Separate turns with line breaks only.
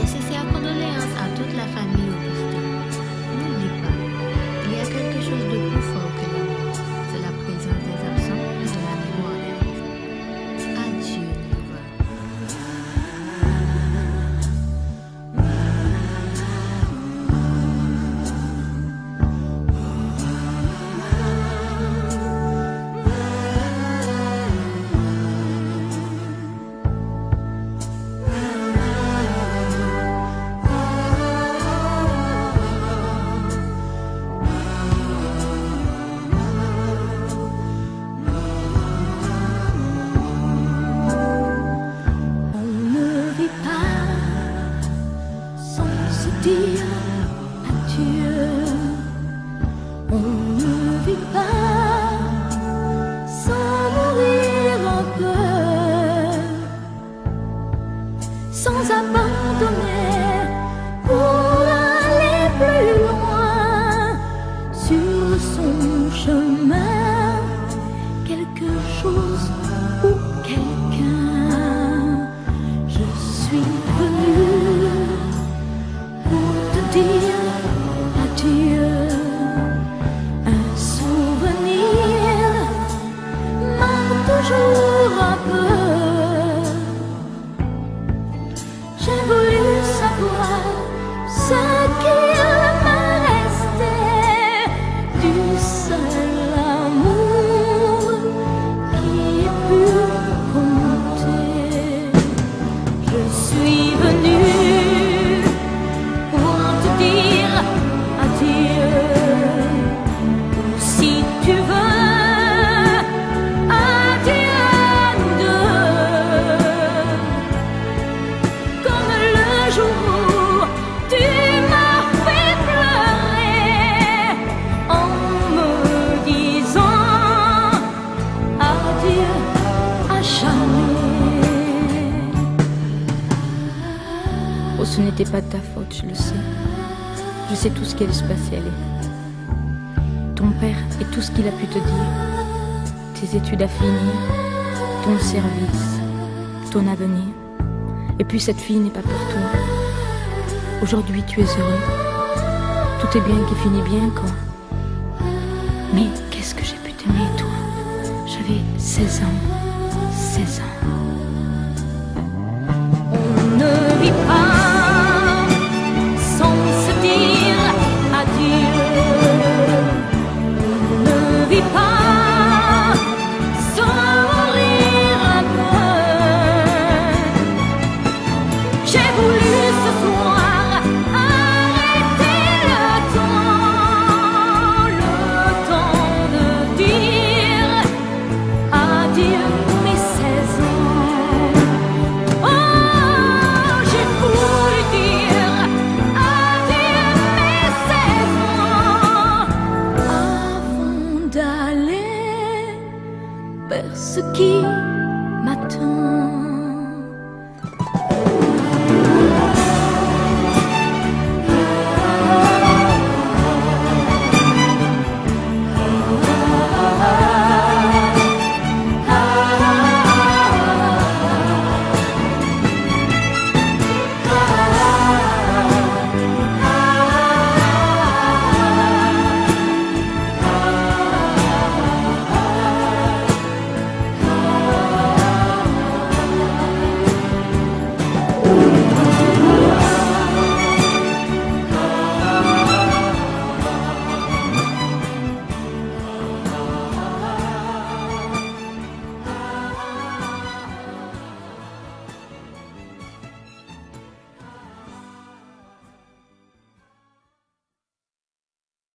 Mes sincères condoléances à toute la famille au piston. N'oublie pas, il y a quelque chose de plus fort que la mort. C'est la présence des absents et de la mémoire des vivants. Adieu, Nova.
Dire adieu, on ne vit pas sans mourir un peu, sans abandonner pour aller plus loin sur son chemin, quelque chose ou quelqu'un. Je suis venue dire adieu, un souvenir manque toujours un peu. J'ai voulu savoir ce qu'il me restait du seul amour qui ait pu compter. Je suis venue
Oh, ce n'était pas de ta faute, je le sais. Je sais tout ce qui allait se passer, allez. Ton père et tout ce qu'il a pu te dire. Tes études à finir, ton service, ton avenir. Et puis cette fille n'est pas pour toi. Aujourd'hui tu es heureux. Tout est bien qui finit bien, quoi. Mais qu'est-ce que j'ai pu t'aimer, toi? J'avais 16 ans. 16 ans.
On ne vit pas sans se dire adieu. On ne vit pas sans mourir un peu. J'ai voulu ce soir